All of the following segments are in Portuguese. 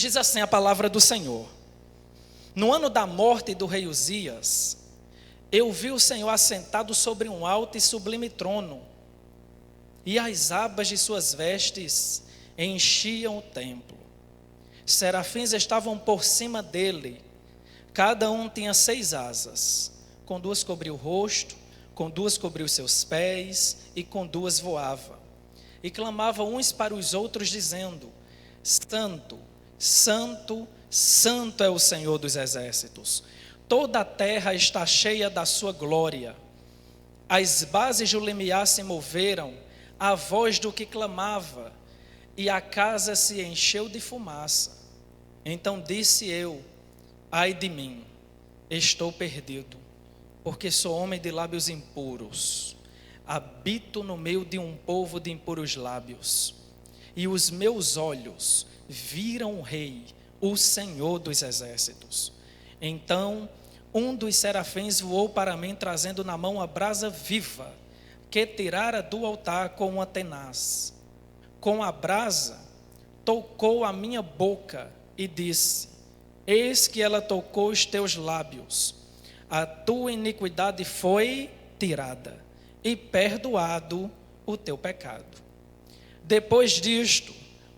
Diz assim a palavra do Senhor: no ano da morte do rei Uzias, eu vi o Senhor assentado sobre um alto e sublime trono, e as abas de suas vestes enchiam o templo. Serafins estavam por cima dele, cada um tinha 6 asas, com 2 cobria o rosto, com 2 cobria os seus pés, e com 2 voava. E clamavam uns para os outros, dizendo: Santo, Santo, Santo é o Senhor dos exércitos. Toda a terra está cheia da sua glória. As bases do limiar se moveram à voz do que clamava, e a casa se encheu de fumaça. Então disse eu: ai de mim, estou perdido, porque sou homem de lábios impuros. Habito no meio de um povo de impuros lábios, e os meus olhos viram o Rei, o Senhor dos exércitos. Então um dos serafins voou para mim, trazendo na mão a brasa viva, que tirara do altar com uma tenaz. Com a brasa tocou a minha boca e disse: eis que ela tocou os teus lábios. A tua iniquidade foi tirada, e perdoado o teu pecado. Depois disto,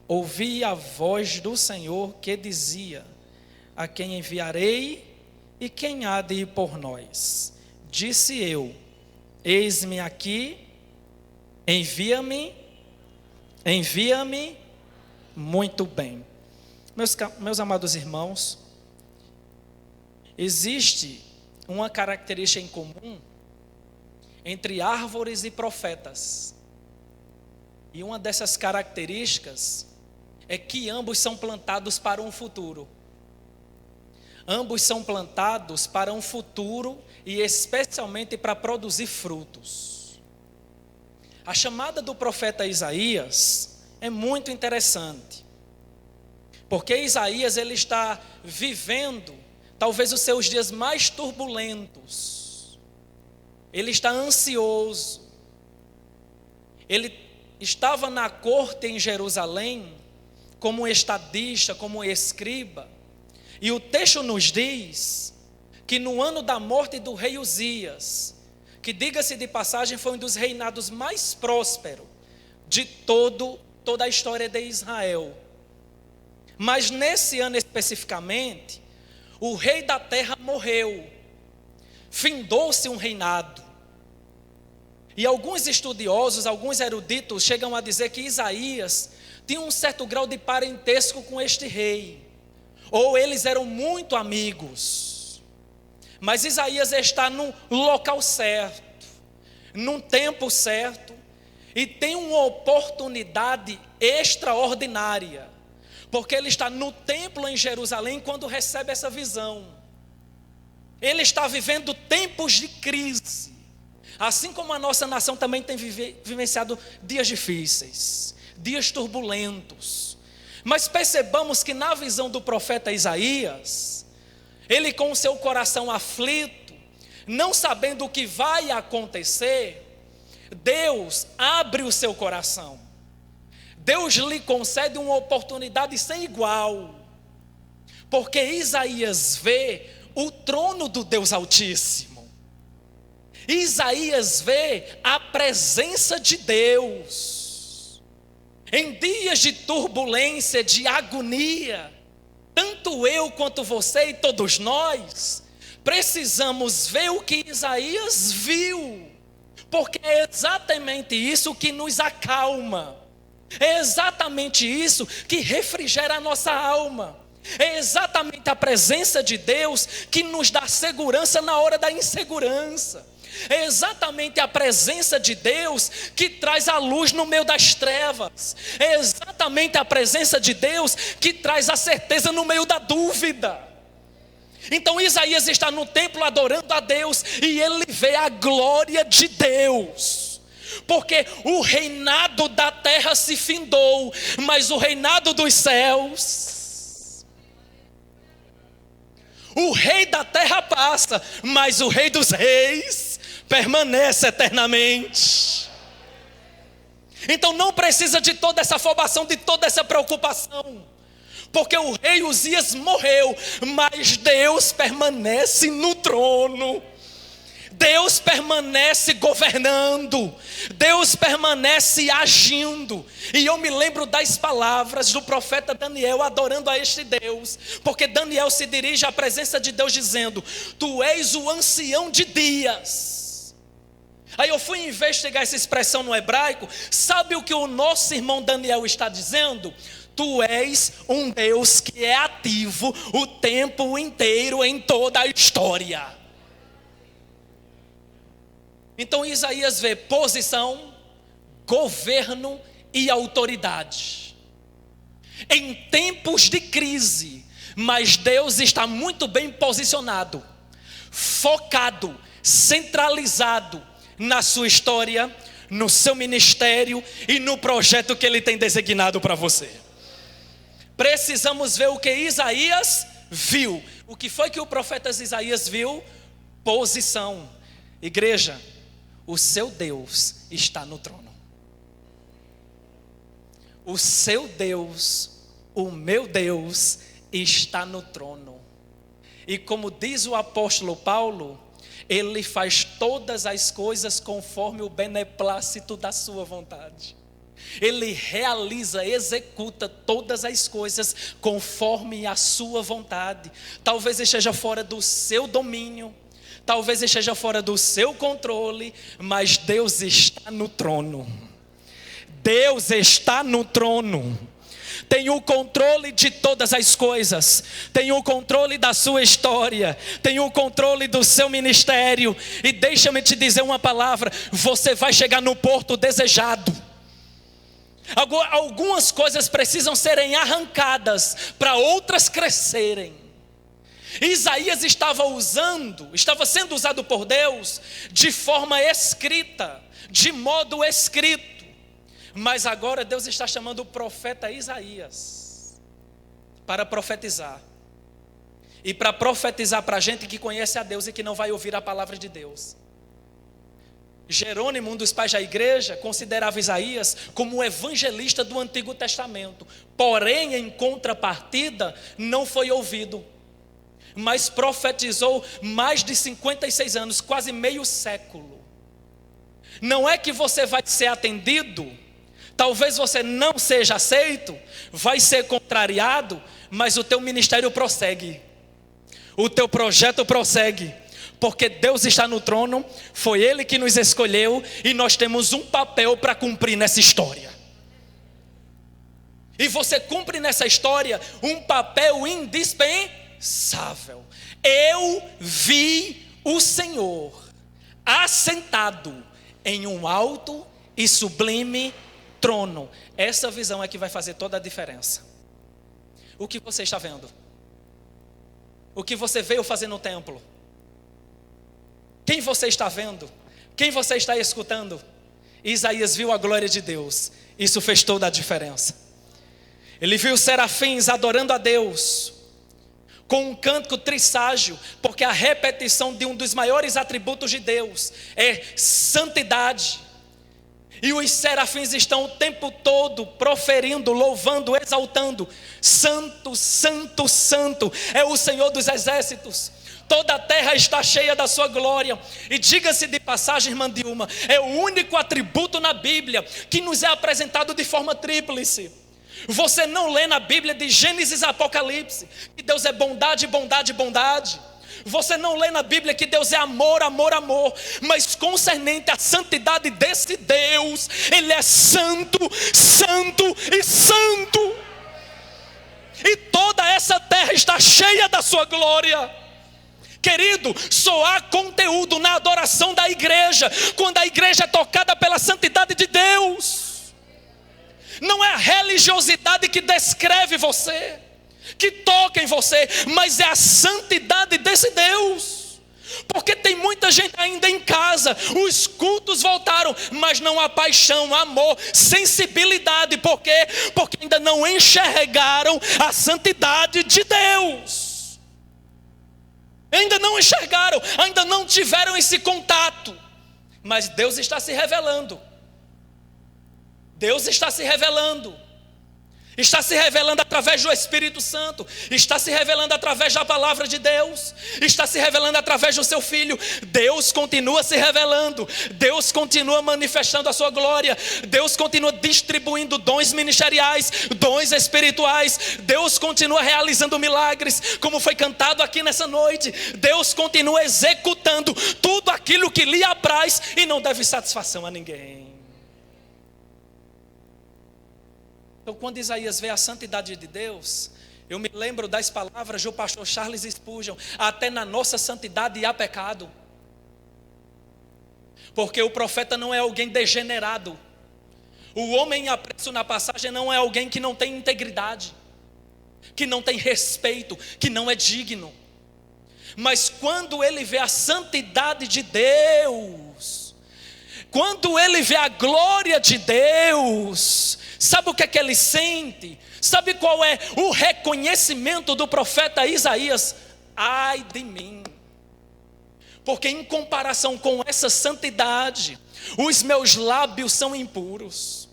ouvi a voz do Senhor que dizia: a quem enviarei e quem há de ir por nós? Disse eu: eis-me aqui, envia-me. Muito bem. Meus amados irmãos, existe uma característica em comum entre árvores e profetas. E uma dessas características é que ambos são plantados para um futuro. Ambos são plantados para um futuro e especialmente para produzir frutos. A chamada do profeta Isaías é muito interessante, porque Isaías ele está vivendo talvez os seus dias mais turbulentos. Ele está ansioso. Ele estava na corte em Jerusalém como um estadista, como um escriba. E o texto nos diz que no ano da morte do rei Uzias, que, diga-se de passagem, foi um dos reinados mais prósperos de toda a história de Israel. Mas nesse ano especificamente, o rei da terra morreu. Findou-se um reinado. E alguns estudiosos, alguns eruditos chegam a dizer que Isaías tinha um certo grau de parentesco com este rei, ou eles eram muito amigos. Mas Isaías está no local certo, num tempo certo, e tem uma oportunidade extraordinária, porque ele está no templo em Jerusalém quando recebe essa visão. Ele está vivendo tempos de crise, assim como a nossa nação também tem vivenciado dias difíceis, dias turbulentos. Mas percebamos que na visão do profeta Isaías, ele com o seu coração aflito, não sabendo o que vai acontecer, Deus abre o seu coração. Deus lhe concede uma oportunidade sem igual, porque Isaías vê o trono do Deus Altíssimo. Isaías vê a presença de Deus. Em dias de turbulência, de agonia, tanto eu quanto você e todos nós precisamos ver o que Isaías viu, porque é exatamente isso que nos acalma, é exatamente isso que refrigera a nossa alma, é exatamente a presença de Deus que nos dá segurança na hora da insegurança. É exatamente a presença de Deus que traz a luz no meio das trevas. É exatamente a presença de Deus que traz a certeza no meio da dúvida. Então Isaías está no templo adorando a Deus e ele vê a glória de Deus. Porque o reinado da terra se findou, mas o reinado dos céus... O rei da terra passa, mas o rei dos reis permanece eternamente. Então não precisa de toda essa afobação, de toda essa preocupação, Porque o rei Uzias morreu, mas Deus permanece no trono. Deus permanece governando, Deus permanece agindo. E eu me lembro das palavras do profeta Daniel adorando a este Deus, porque Daniel se dirige à presença de Deus dizendo: tu és o ancião de dias. Aí eu fui investigar essa expressão no hebraico. Sabe o que o nosso irmão Daniel está dizendo? Tu és um Deus que é ativo o tempo inteiro em toda a história. Então Isaías vê posição, governo e autoridade. Em tempos de crise, mas Deus está muito bem posicionado, focado, centralizado na sua história, no seu ministério e no projeto que Ele tem designado para você. Precisamos ver o que Isaías viu. O que foi que o profeta Isaías viu? Posição. Igreja, o seu Deus está no trono. O seu Deus, o meu Deus, está no trono. E como diz o apóstolo Paulo, Ele faz todas as coisas conforme o beneplácito da sua vontade. Ele realiza, executa todas as coisas conforme a sua vontade. Talvez esteja fora do seu domínio, talvez esteja fora do seu controle, mas Deus está no trono. Deus está no trono. Tem o controle de todas as coisas, tem o controle da sua história, tem o controle do seu ministério. E deixa-me te dizer uma palavra: você vai chegar no porto desejado. Algumas coisas precisam serem arrancadas para outras crescerem. Isaías estava sendo usado por Deus de forma escrita, de modo escrito. Mas agora Deus está chamando o profeta Isaías para profetizar. E para profetizar para a gente que conhece a Deus e que não vai ouvir a palavra de Deus. Jerônimo, um dos pais da igreja, considerava Isaías como o evangelista do Antigo Testamento. Porém, em contrapartida, não foi ouvido. Mas profetizou mais de 56 anos, quase meio século. Não é que você vai ser atendido, talvez você não seja aceito, vai ser contrariado, mas o teu ministério prossegue, o teu projeto prossegue, porque Deus está no trono, foi Ele que nos escolheu e nós temos um papel para cumprir nessa história. E você cumpre nessa história um papel indispensável. Eu vi o Senhor assentado em um alto e sublime trono. Essa visão é que vai fazer toda a diferença. O que você está vendo? O que você veio fazer no templo? Quem você está vendo? Quem você está escutando? Isaías viu a glória de Deus. Isso fez toda a diferença. Ele viu os serafins adorando a Deus com um cântico trisságio, porque a repetição de um dos maiores atributos de Deus é santidade. E os serafins estão o tempo todo proferindo, louvando, exaltando: Santo, Santo, Santo é o Senhor dos exércitos. Toda a terra está cheia da sua glória. E diga-se de passagem, irmã Dilma, é o único atributo na Bíblia que nos é apresentado de forma tríplice. Você não lê na Bíblia de Gênesis a Apocalipse que Deus é bondade, bondade, bondade. Você não lê na Bíblia que Deus é amor, amor, amor. Mas concernente à santidade desse Deus, Ele é santo, santo e santo. E toda essa terra está cheia da sua glória. Querido, só há conteúdo na adoração da igreja quando a igreja é tocada pela santidade de Deus. Não é a religiosidade que descreve você, que toca em você, mas é a santidade desse Deus. Porque tem muita gente ainda em casa, os cultos voltaram, mas não há paixão, amor, sensibilidade. Por quê? Porque ainda não enxergaram a santidade de Deus. Ainda não enxergaram, ainda não tiveram esse contato. Mas Deus está se revelando. Deus está se revelando. Está se revelando através do Espírito Santo, está se revelando através da palavra de Deus, está se revelando através do seu Filho. Deus continua se revelando, Deus continua manifestando a sua glória, Deus continua distribuindo dons ministeriais, dons espirituais, Deus continua realizando milagres, como foi cantado aqui nessa noite. Deus continua executando tudo aquilo que lhe apraz e não deve satisfação a ninguém. Então, quando Isaías vê a santidade de Deus, eu me lembro das palavras do pastor Charles Spurgeon: até na nossa santidade há pecado. Porque o profeta não é alguém degenerado. O homem apresso na passagem não é alguém que não tem integridade, que não tem respeito, que não é digno. Mas quando ele vê a santidade de Deus, quando ele vê a glória de Deus, sabe o que é que ele sente? Sabe qual é o reconhecimento do profeta Isaías? Ai de mim, porque em comparação com essa santidade, os meus lábios são impuros.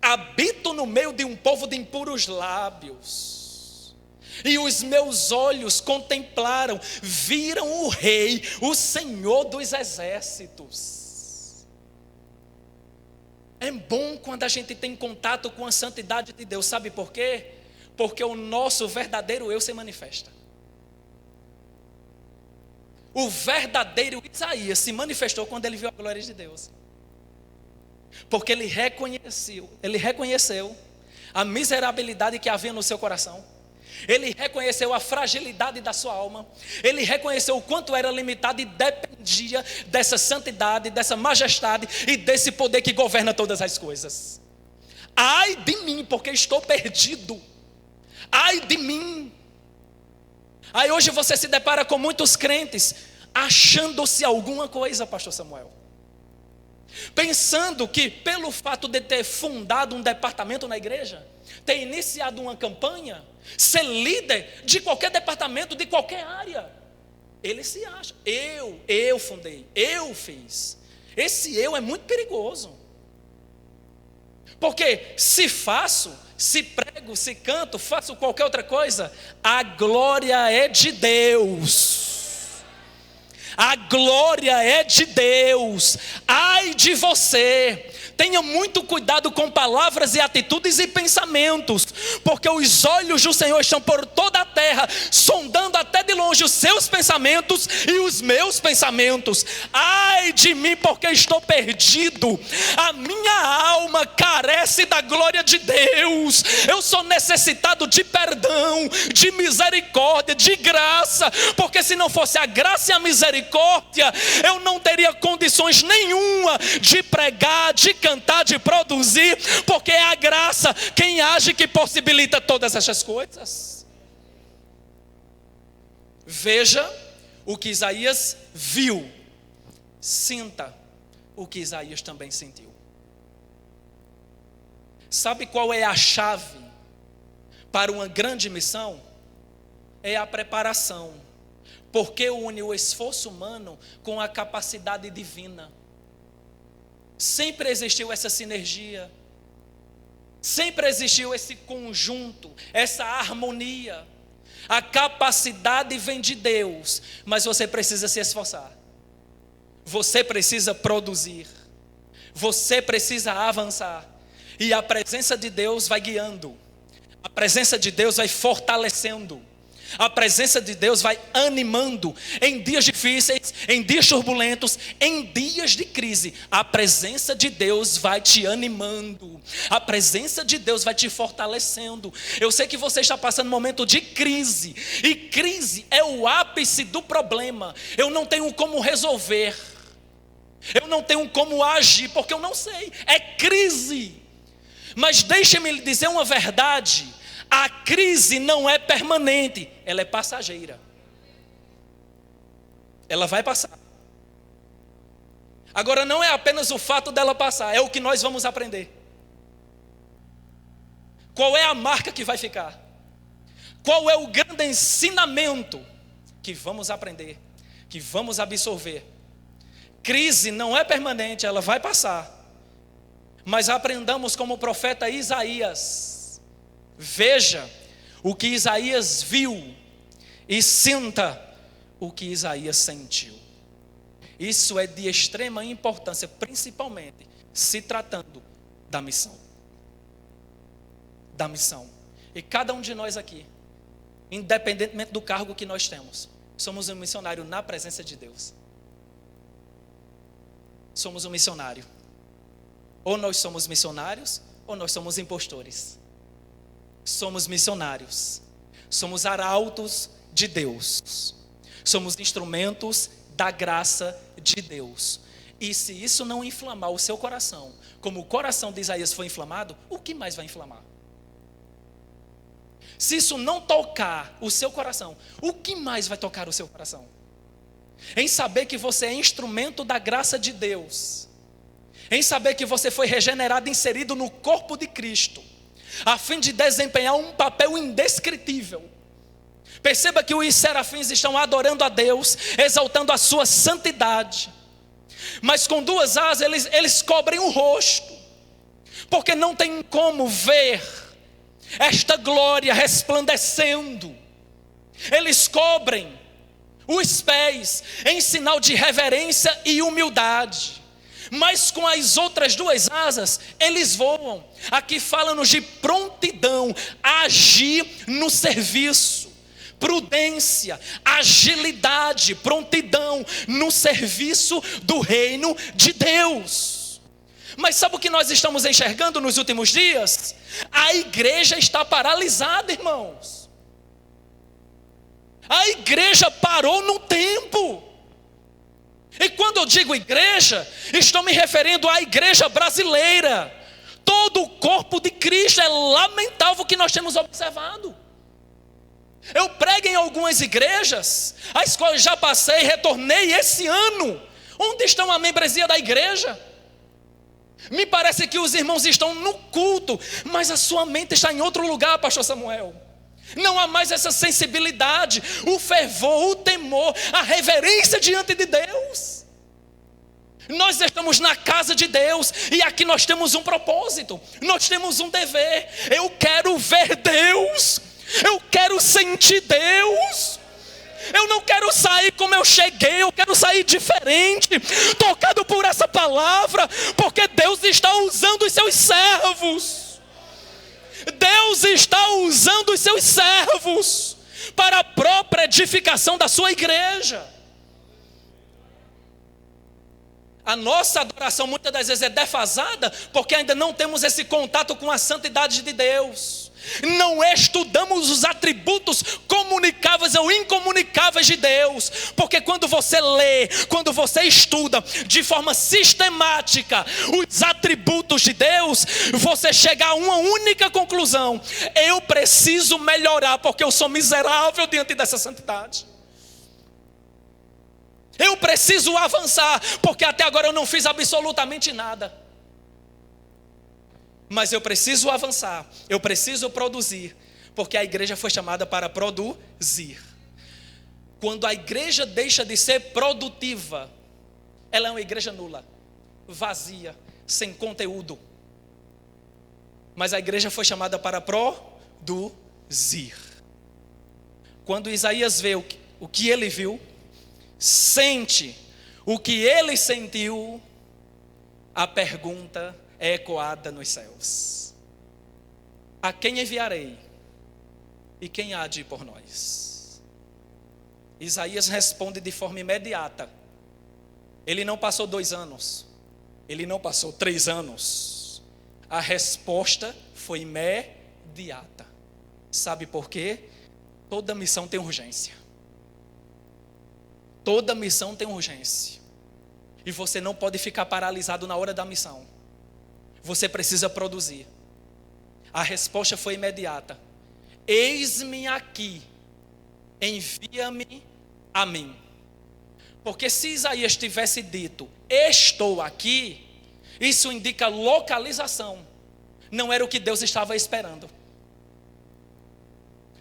Habito no meio de um povo de impuros lábios, e os meus olhos contemplaram, viram o Rei, o Senhor dos exércitos. É bom quando a gente tem contato com a santidade de Deus. Sabe por quê? Porque o nosso verdadeiro eu se manifesta. O verdadeiro Isaías se manifestou quando ele viu a glória de Deus. Porque ele reconheceu a miserabilidade que havia no seu coração. Ele reconheceu a fragilidade da sua alma. Ele reconheceu o quanto era limitado e dependia dessa santidade, dessa majestade e desse poder que governa todas as coisas. Ai de mim, porque estou perdido. Ai de mim. Aí hoje você se depara com muitos crentes achando-se alguma coisa, pastor Samuel, pensando que pelo fato de ter fundado um departamento na igreja, ter iniciado uma campanha, ser líder de qualquer departamento, de qualquer área, ele se acha, eu fundei, eu fiz. Esse eu é muito perigoso, porque se faço, se prego, se canto, faço qualquer outra coisa, a glória é de Deus. A glória é de Deus. Ai de você. Tenha muito cuidado com palavras e atitudes e pensamentos, porque os olhos do Senhor estão por toda a terra, sondando até de longe os seus pensamentos e os meus pensamentos. Ai de mim, porque estou perdido. A minha alma carece da glória de Deus. Eu sou necessitado de perdão, de misericórdia, de graça, porque se não fosse a graça e a misericórdia, eu não teria condições nenhuma de pregar, de cantar, de produzir, porque é a graça quem age que possibilita todas essas coisas. Veja o que Isaías viu, sinta o que Isaías também sentiu. Sabe qual é a chave para uma grande missão? É a preparação, porque une o esforço humano com a capacidade divina. Sempre existiu essa sinergia, sempre existiu esse conjunto, essa harmonia. A capacidade vem de Deus, mas você precisa se esforçar, você precisa produzir, você precisa avançar, e a presença de Deus vai guiando, a presença de Deus vai fortalecendo, a presença de Deus vai animando em dias difíceis, em dias turbulentos, em dias de crise. A presença de Deus vai te animando, a presença de Deus vai te fortalecendo. Eu sei que você está passando um momento de crise, e crise é o ápice do problema. Eu não tenho como resolver, eu não tenho como agir, porque eu não sei, é crise. Mas deixe-me lhe dizer uma verdade: a crise não é permanente, ela é passageira. Ela vai passar. Agora não é apenas o fato dela passar, é o que nós vamos aprender. Qual é a marca que vai ficar? Qual é o grande ensinamento que vamos aprender, que vamos absorver? Crise não é permanente, ela vai passar. Mas aprendamos como o profeta Isaías, Veja o que Isaías viu e sinta o que Isaías sentiu. Isso é de extrema importância, principalmente se tratando da missão. Da missão. E cada um de nós aqui, independentemente do cargo que nós temos, somos um missionário na presença de Deus. Somos um missionário. Ou nós somos missionários, ou nós somos impostores. Somos missionários. Somos arautos de Deus. Somos instrumentos da graça de Deus. E se isso não inflamar o seu coração, como o coração de Isaías foi inflamado, o que mais vai inflamar? Se isso não tocar o seu coração, o que mais vai tocar o seu coração? Em saber que você é instrumento da graça de Deus, em saber que você foi regenerado e inserido no corpo de Cristo, a fim de desempenhar um papel indescritível. Perceba que os serafins estão adorando a Deus, exaltando a sua santidade, mas com duas asas eles cobrem o rosto, porque não tem como ver esta glória resplandecendo. Eles cobrem os pés em sinal de reverência e humildade, mas com as outras duas asas eles voam. Aqui fala-nos de prontidão, agir no serviço, prudência, agilidade, prontidão no serviço do reino de Deus. Mas sabe o que nós estamos enxergando nos últimos dias? A igreja está paralisada, irmãos. A igreja parou no tempo. E quando eu digo igreja, estou me referindo à igreja brasileira. Todo o corpo de Cristo. É lamentável o que nós temos observado. Eu prego em algumas igrejas, as quais já passei, retornei esse ano. Onde estão a membresia da igreja? Me parece que os irmãos estão no culto, mas a sua mente está em outro lugar, pastor Samuel. Não há mais essa sensibilidade, o fervor, o temor, a reverência diante de Deus. Nós estamos na casa de Deus e aqui nós temos um propósito, nós temos um dever. Eu quero ver Deus, eu quero sentir Deus. Eu não quero sair como eu cheguei, eu quero sair diferente, tocado por essa palavra, porque Deus está usando os seus servos. Deus está usando os seus servos para a própria edificação da sua igreja. A nossa adoração muitas das vezes é defasada porque ainda não temos esse contato com a santidade de Deus. Não estudamos os atributos comunicáveis ou incomunicáveis de Deus. Porque quando você lê, quando você estuda de forma sistemática os atributos de Deus, você chega a uma única conclusão: eu preciso melhorar porque eu sou miserável diante dessa santidade. Eu preciso avançar, porque até agora eu não fiz absolutamente nada. Mas eu preciso avançar, eu preciso produzir, porque a igreja foi chamada para produzir. Quando a igreja deixa de ser produtiva, ela é uma igreja nula, vazia, sem conteúdo. Mas a igreja foi chamada para produzir. Quando Isaías vê o que ele viu, sente o que ele sentiu, a pergunta é ecoada nos céus: a quem enviarei? E quem há de ir por nós? Isaías responde de forma imediata. Ele não passou 2 anos, ele não passou 3 anos. A resposta foi imediata. Sabe por quê? Toda missão tem urgência. Toda missão tem urgência. E você não pode ficar paralisado na hora da missão. Você precisa produzir. A resposta foi imediata: eis-me aqui, envia-me a mim. Porque se Isaías tivesse dito estou aqui, isso indica localização. Não era o que Deus estava esperando.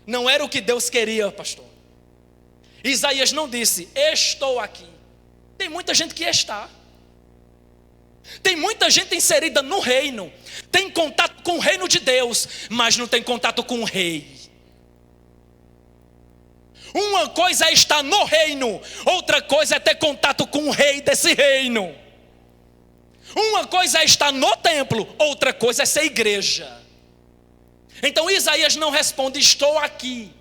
Não era o que Deus queria, pastor. Isaías não disse estou aqui. Tem muita gente que está. Tem muita gente inserida no reino, tem contato com o reino de Deus, mas não tem contato com o rei. Uma coisa é estar no reino, outra coisa é ter contato com o rei desse reino. Uma coisa é estar no templo, outra coisa é ser igreja. Então Isaías não responde, estou aqui.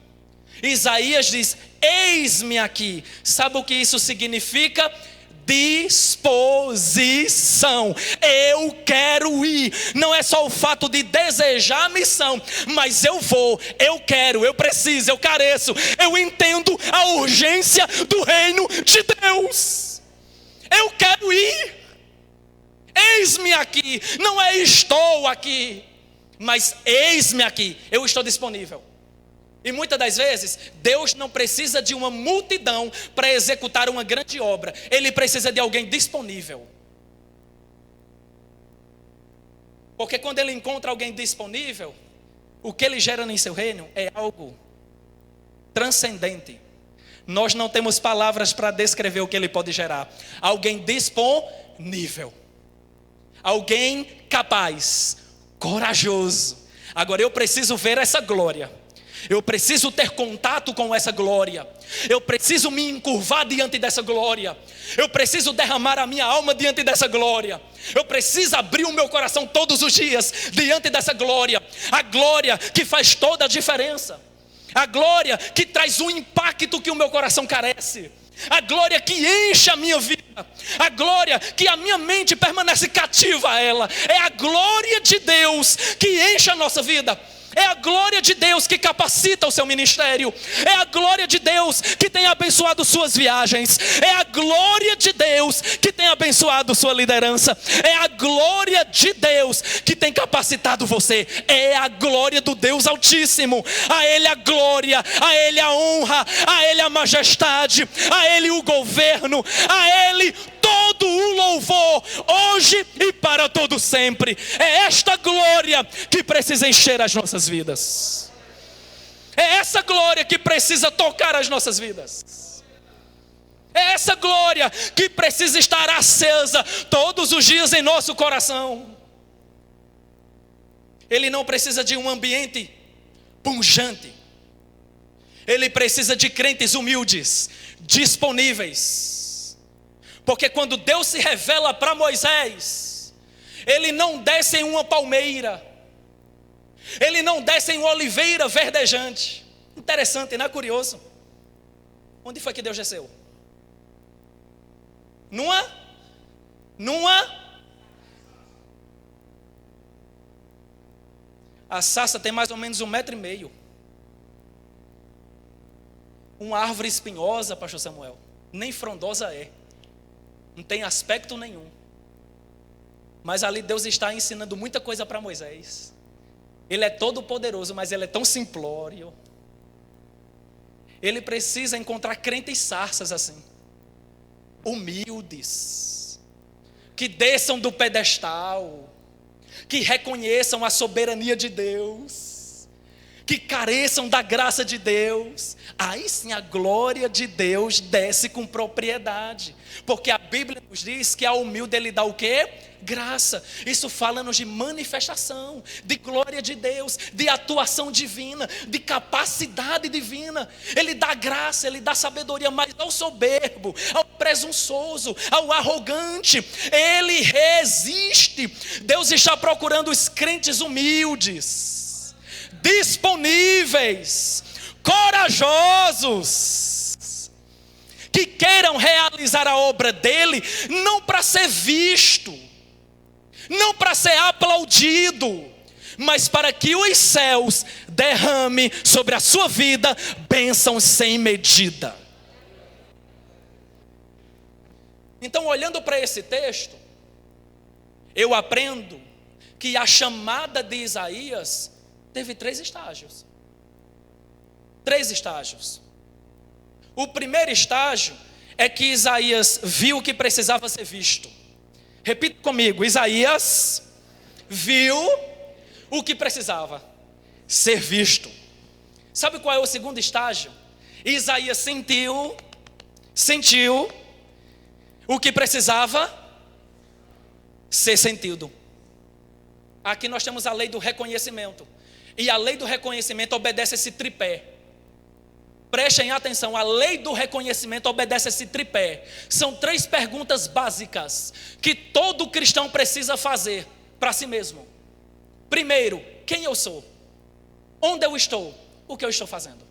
Isaías diz, eis-me aqui. Sabe o que isso significa? Disposição. Eu quero ir. Não é só o fato de desejar a missão, mas eu vou, eu quero, eu preciso, eu careço. Eu entendo a urgência do reino de Deus. Eu quero ir. Eis-me aqui. Não é estou aqui, mas eis-me aqui. Eu estou disponível. E muitas das vezes, Deus não precisa de uma multidão para executar uma grande obra. Ele precisa de alguém disponível. Porque quando Ele encontra alguém disponível, o que Ele gera em seu reino é algo transcendente. Nós não temos palavras para descrever o que Ele pode gerar. Alguém disponível. Alguém capaz, corajoso. Agora eu preciso ver essa glória. Eu preciso ter contato com essa glória. Eu preciso me encurvar diante dessa glória. Eu preciso derramar a minha alma diante dessa glória. Eu preciso abrir o meu coração todos os dias diante dessa glória. A glória que faz toda a diferença. A glória que traz o impacto que o meu coração carece. A glória que enche a minha vida. A glória que a minha mente permanece cativa a ela. É a glória de Deus que enche a nossa vida. É a glória de Deus que capacita o seu ministério. É a glória de Deus que tem abençoado suas viagens. É a glória de Deus que tem abençoado sua liderança. É a glória de Deus que tem capacitado você. É a glória do Deus Altíssimo. A Ele a glória, a Ele a honra, a Ele a majestade, a Ele o governo, a Ele todo o louvor, hoje e para todo sempre. É esta glória que precisa encher as nossas vidas. É essa glória que precisa tocar as nossas vidas. É essa glória que precisa estar acesa todos os dias em nosso coração. Ele não precisa de um ambiente pungente. Ele precisa de crentes humildes, disponíveis. Porque quando Deus se revela para Moisés, Ele não desce em uma palmeira, Ele não desce em uma oliveira verdejante. Interessante, não é curioso? Onde foi que Deus desceu? A sarça tem mais ou menos 1,5 metro. Uma árvore espinhosa, pastor Samuel, nem frondosa é. Não tem aspecto nenhum. Mas ali Deus está ensinando muita coisa para Moisés. Ele é todo poderoso, mas ele é tão simplório. Ele precisa encontrar crentes sarças assim, humildes, que desçam do pedestal, que reconheçam a soberania de Deus, que careçam da graça de Deus. Aí sim a glória de Deus desce com propriedade. Porque a Bíblia nos diz que a humilde Ele dá o quê? Graça. Isso fala-nos de manifestação, de glória de Deus, de atuação divina, de capacidade divina. Ele dá graça, Ele dá sabedoria, mas ao soberbo, ao presunçoso, ao arrogante, Ele resiste. Deus está procurando os crentes humildes, disponíveis, corajosos, que queiram realizar a obra dele, não para ser visto, não para ser aplaudido, mas para que os céus derrame sobre a sua vida bênçãos sem medida. Então, olhando para esse texto, eu aprendo que a chamada de Isaías teve 3 estágios. 3 estágios. O primeiro estágio é que Isaías viu o que precisava ser visto. Repita comigo: Isaías viu o que precisava ser visto. Sabe qual é o segundo estágio? Isaías sentiu, o que precisava ser sentido. Aqui nós temos a lei do reconhecimento. E a lei do reconhecimento obedece esse tripé. Prestem atenção, a lei do reconhecimento obedece esse tripé. São 3 perguntas básicas que todo cristão precisa fazer para si mesmo. Primeiro, quem eu sou? Onde eu estou? O que eu estou fazendo?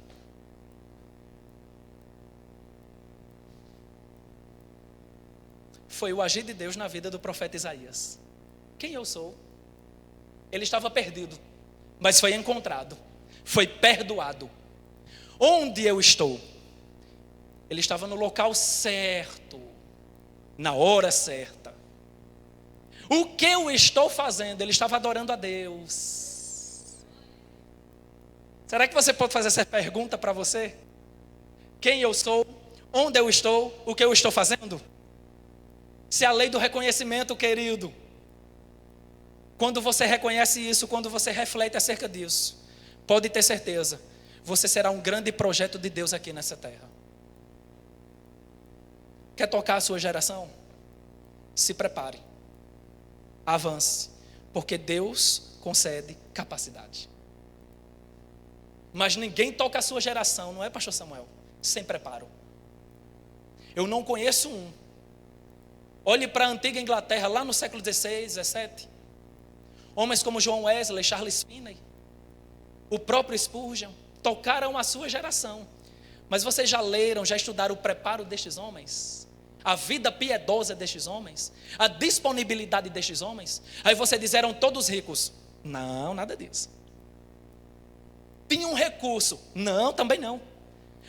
Foi o agir de Deus na vida do profeta Isaías. Quem eu sou? Ele estava perdido, mas foi encontrado, foi perdoado. Onde eu estou? Ele estava no local certo, na hora certa. O que eu estou fazendo? Ele estava adorando a Deus. Será que você pode fazer essa pergunta para você? Quem eu sou? Onde eu estou? O que eu estou fazendo? Se a lei do reconhecimento, querido, quando você reconhece isso, quando você reflete acerca disso, pode ter certeza, você será um grande projeto de Deus aqui nessa terra. Quer tocar a sua geração? Se prepare, avance, porque Deus concede capacidade. Mas ninguém toca a sua geração, não é, pastor Samuel? Sem preparo. Eu não conheço um. Olhe para a antiga Inglaterra, lá no século XVI, XVII. Homens como John Wesley, Charles Finney, o próprio Spurgeon, tocaram a sua geração. Mas vocês já leram, já estudaram o preparo destes homens? A vida piedosa destes homens? A disponibilidade destes homens? Aí você diz, eram todos ricos. Não, nada disso. Tinham recurso? Não, também não.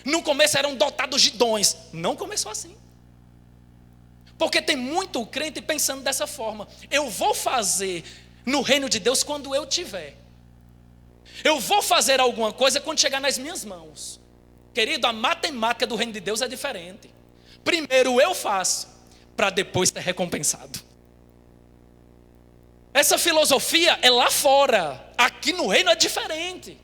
No começo eram dotados de dons. Não começou assim. Porque tem muito crente pensando dessa forma. Eu vou fazer no reino de Deus quando eu tiver. Eu vou fazer alguma coisa quando chegar nas minhas mãos. Querido, a matemática do reino de Deus é diferente. Primeiro eu faço, para depois ser recompensado. Essa filosofia é lá fora. Aqui no reino é diferente.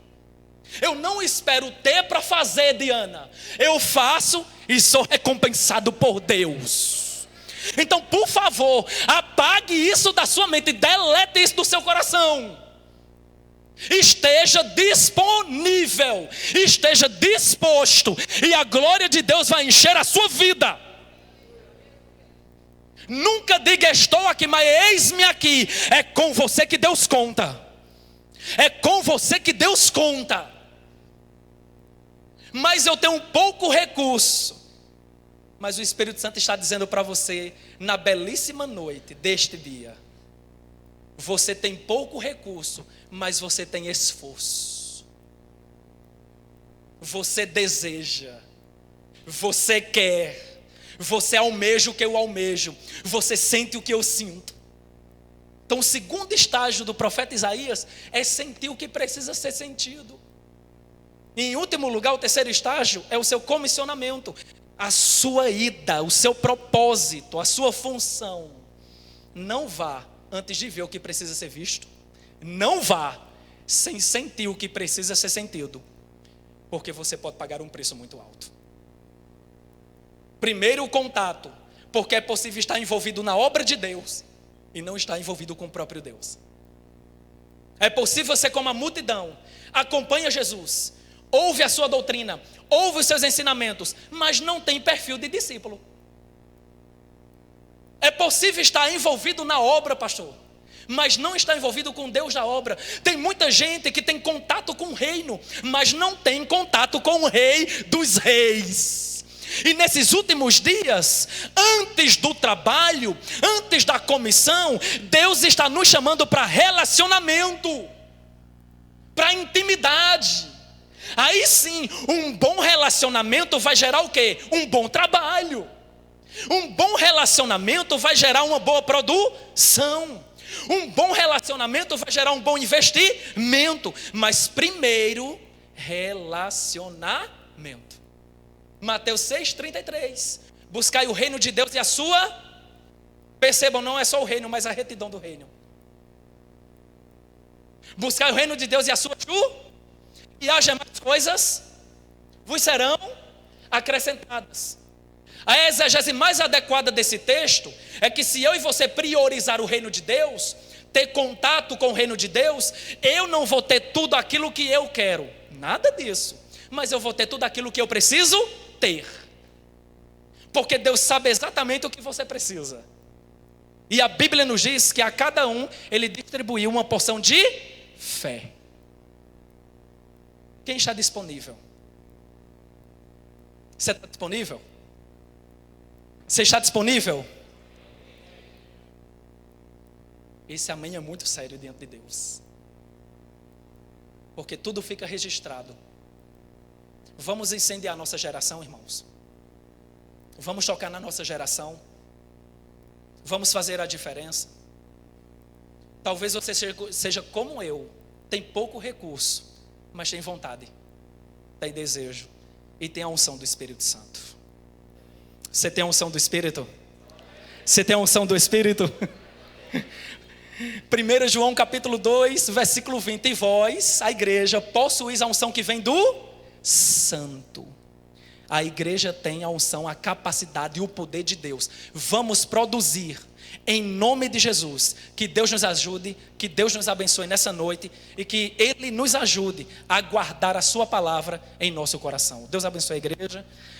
Eu não espero ter para fazer, Diana. Eu faço e sou recompensado por Deus. Então, por favor, apague isso da sua mente, delete isso do seu coração. Esteja disponível, esteja disposto, e a glória de Deus vai encher a sua vida. Nunca diga estou aqui, mas eis-me aqui. É com você que Deus conta. É com você que Deus conta. Mas eu tenho pouco recurso. Mas o Espírito Santo está dizendo para você, na belíssima noite deste dia, você tem pouco recurso, mas você tem esforço. Você deseja, você quer, você almeja o que eu almejo, você sente o que eu sinto. Então o segundo estágio do profeta Isaías é sentir o que precisa ser sentido. E em último lugar, o terceiro estágio é o seu comissionamento. A sua ida, o seu propósito, a sua função. Não vá antes de ver o que precisa ser visto. Não vá sem sentir o que precisa ser sentido. Porque você pode pagar um preço muito alto. Primeiro o contato, porque é possível estar envolvido na obra de Deus e não estar envolvido com o próprio Deus. É possível ser como a multidão, acompanha Jesus, ouve a sua doutrina, ouve os seus ensinamentos, mas não tem perfil de discípulo. É possível estar envolvido na obra, pastor, mas não está envolvido com Deus da obra. Tem muita gente que tem contato com o reino, mas não tem contato com o Rei dos Reis. E nesses últimos dias, antes do trabalho, antes da comissão, Deus está nos chamando para relacionamento, para intimidade. Aí sim, um bom relacionamento vai gerar o quê? Um bom trabalho. Um bom relacionamento vai gerar uma boa produção. Um bom relacionamento vai gerar um bom investimento. Mas primeiro, relacionamento. Mateus 6,33. Buscai o reino de Deus e a sua... Percebam, não é só o reino, mas a retidão do reino. Buscai o reino de Deus e a sua... E as demais coisas vos serão acrescentadas. A exegese mais adequada desse texto é que se eu e você priorizar o reino de Deus, ter contato com o reino de Deus, eu não vou ter tudo aquilo que eu quero, nada disso, mas eu vou ter tudo aquilo que eu preciso ter, porque Deus sabe exatamente o que você precisa, e a Bíblia nos diz que a cada um Ele distribuiu uma porção de fé. Quem está disponível? Você está disponível? Você está disponível? Esse amém é muito sério diante de Deus, porque tudo fica registrado. Vamos incendiar a nossa geração, irmãos. Vamos tocar na nossa geração. Vamos fazer a diferença. Talvez você seja como eu, tem pouco recurso, mas tem vontade, tem desejo e tem a unção do Espírito Santo. Você tem a unção do Espírito? Você tem a unção do Espírito? 1 João capítulo 2, versículo 20. E vós, a igreja, possuís a unção que vem do Santo. A igreja tem a unção, a capacidade e o poder de Deus. Vamos produzir em nome de Jesus. Que Deus nos ajude, que Deus nos abençoe nessa noite e que Ele nos ajude a guardar a sua palavra em nosso coração. Deus abençoe a igreja.